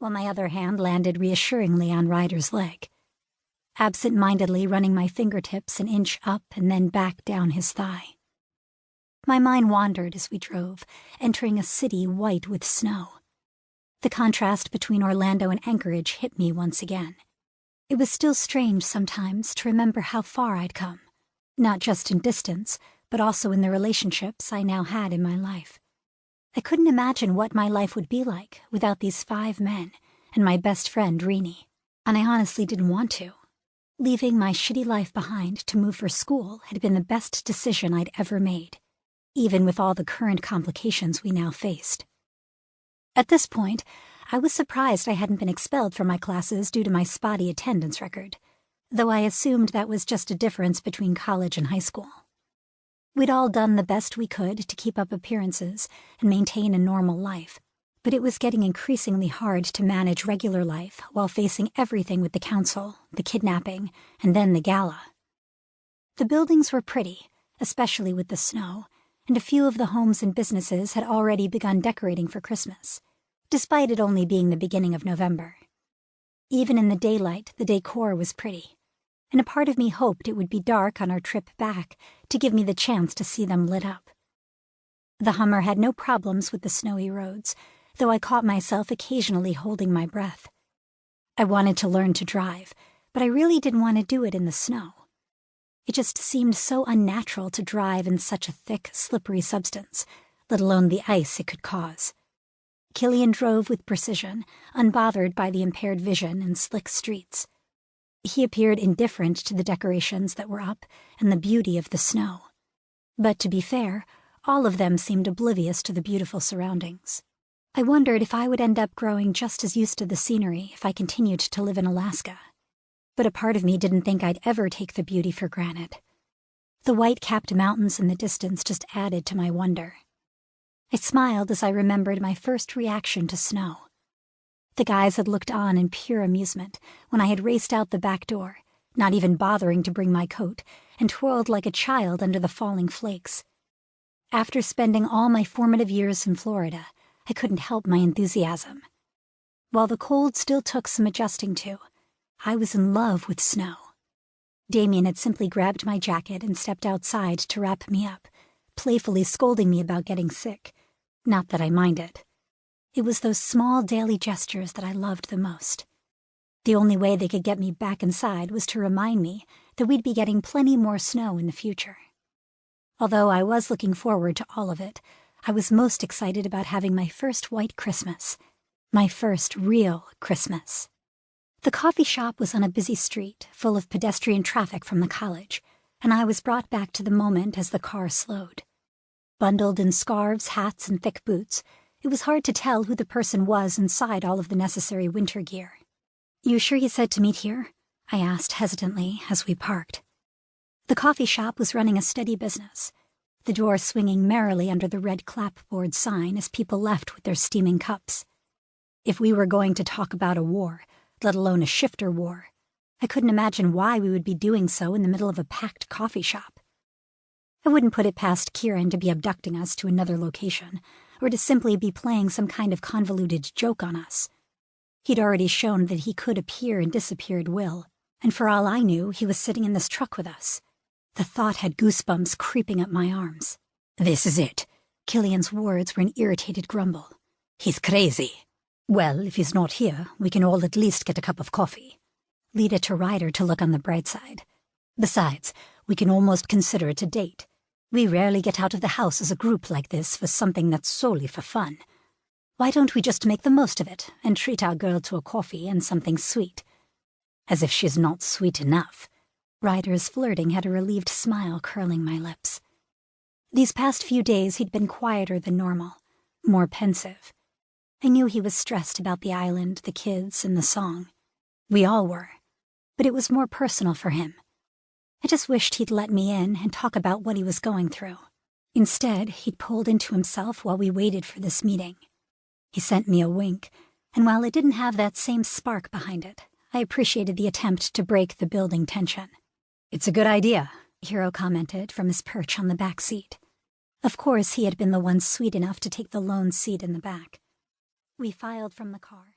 while my other hand landed reassuringly on Ryder's leg, absent-mindedly running my fingertips an inch up and then back down his thigh. My mind wandered as we drove, entering a city white with snow. The contrast between Orlando and Anchorage hit me once again. It was still strange sometimes to remember how far I'd come, not just in distance, but also in the relationships I now had in my life. I couldn't imagine what my life would be like without these 5 men and my best friend Rini, and I honestly didn't want to. Leaving my shitty life behind to move for school had been the best decision I'd ever made, even with all the current complications we now faced. At this point, I was surprised I hadn't been expelled from my classes due to my spotty attendance record, though I assumed that was just a difference between college and high school. We'd all done the best we could to keep up appearances and maintain a normal life, but it was getting increasingly hard to manage regular life while facing everything with the council, the kidnapping, and then the gala. The buildings were pretty, especially with the snow, and a few of the homes and businesses had already begun decorating for Christmas, despite it only being the beginning of November. Even in the daylight, the decor was pretty, and a part of me hoped it would be dark on our trip back to give me the chance to see them lit up. The Hummer had no problems with the snowy roads, though I caught myself occasionally holding my breath. I wanted to learn to drive, but I really didn't want to do it in the snow. It just seemed so unnatural to drive in such a thick, slippery substance, let alone the ice it could cause. Killian drove with precision, unbothered by the impaired vision and slick streets. He appeared indifferent to the decorations that were up and the beauty of the snow. But to be fair, all of them seemed oblivious to the beautiful surroundings. I wondered if I would end up growing just as used to the scenery if I continued to live in Alaska. But a part of me didn't think I'd ever take the beauty for granted. The white-capped mountains in the distance just added to my wonder. I smiled as I remembered my first reaction to snow. The guys had looked on in pure amusement when I had raced out the back door, not even bothering to bring my coat, and twirled like a child under the falling flakes. After spending all my formative years in Florida, I couldn't help my enthusiasm. While the cold still took some adjusting to, I was in love with snow. Damien had simply grabbed my jacket and stepped outside to wrap me up, playfully scolding me about getting sick. Not that I minded. It was those small daily gestures that I loved the most. The only way they could get me back inside was to remind me that we'd be getting plenty more snow in the future. Although I was looking forward to all of it, I was most excited about having my first white Christmas. My first real Christmas. The coffee shop was on a busy street, full of pedestrian traffic from the college, and I was brought back to the moment as the car slowed. Bundled in scarves, hats, and thick boots, it was hard to tell who the person was inside all of the necessary winter gear. "You sure you said to meet here?" I asked hesitantly as we parked. The coffee shop was running a steady business, the door swinging merrily under the red clapboard sign as people left with their steaming cups. If we were going to talk about a war, let alone a shifter war, I couldn't imagine why we would be doing so in the middle of a packed coffee shop. I wouldn't put it past Kieran to be abducting us to another location, or to simply be playing some kind of convoluted joke on us. He'd already shown that he could appear and disappear at will, and for all I knew, he was sitting in this truck with us. The thought had goosebumps creeping up my arms. "This is it." Killian's words were an irritated grumble. "He's crazy." "Well, if he's not here, we can all at least get a cup of coffee." Lead it to Ryder to look on the bright side. "Besides, we can almost consider it a date. We rarely get out of the house as a group like this for something that's solely for fun. Why don't we just make the most of it and treat our girl to a coffee and something sweet?" As if she's not sweet enough. Ryder's flirting had a relieved smile curling my lips. These past few days he'd been quieter than normal, more pensive. I knew he was stressed about the island, the kids, and the song. We all were, but it was more personal for him. I just wished he'd let me in and talk about what he was going through. Instead, he'd pulled into himself while we waited for this meeting. He sent me a wink, and while it didn't have that same spark behind it, I appreciated the attempt to break the building tension. "It's a good idea," Hiro commented from his perch on the back seat. Of course, he had been the one sweet enough to take the lone seat in the back. We filed from the car.